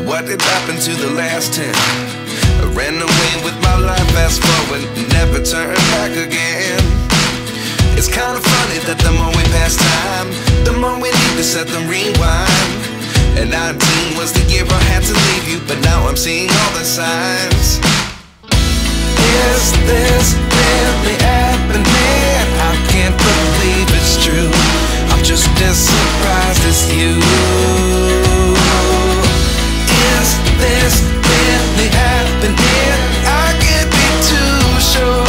what did happen to the last 10? I ran away with my life, fast forward, never turn back again. It's kinda funny that the more we pass time, the more we need to set the rewind. And 19 was the year I had to leave you, but now I'm seeing all the signs. Is this really happening? I can't believe it's true. I'm just as surprised as you. Is this really happening? I can't be too sure,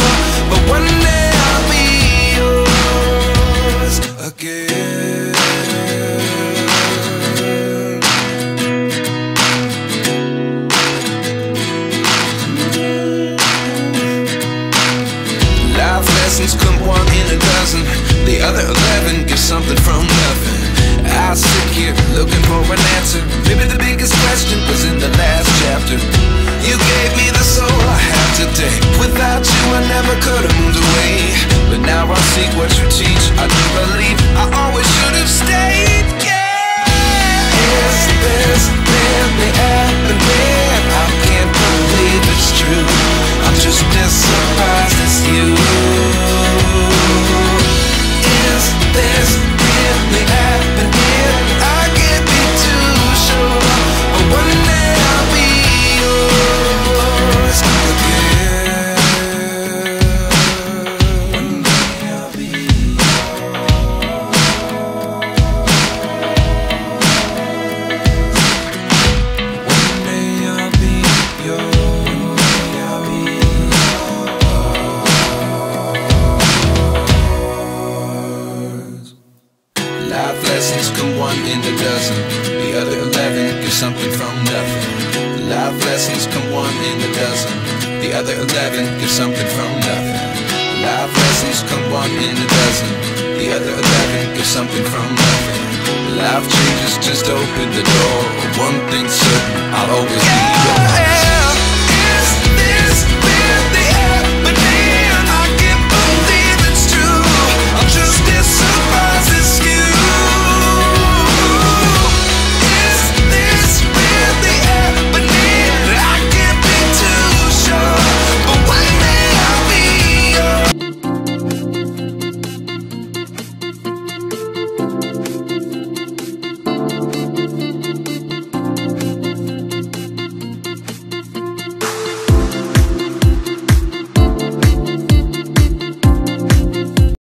but one day I'll be yours again. Life lessons come one in a dozen. The other 11 get something from nothing. I sit here looking for an answer. Maybe the biggest question was in the last chapter. You gave me the soul I have today. Without you I never could have moved away. But now I see what you teach. I do believe I always should have stayed. Yeah. Is this really happening? I can't believe it's true. I'm just as surprised as you. Is this really happening? I can't be too sure, but one day I'll be yours again. One day I'll be yours. One day I'll be yours. I'll be yours. Life lessons come one in a dozen. The other 11 get something from nothing. Life lessons come one in a dozen. The other 11 get something from nothing. Life lessons come one in a dozen. The other 11 get something from nothing. Life changes just open the door. One thing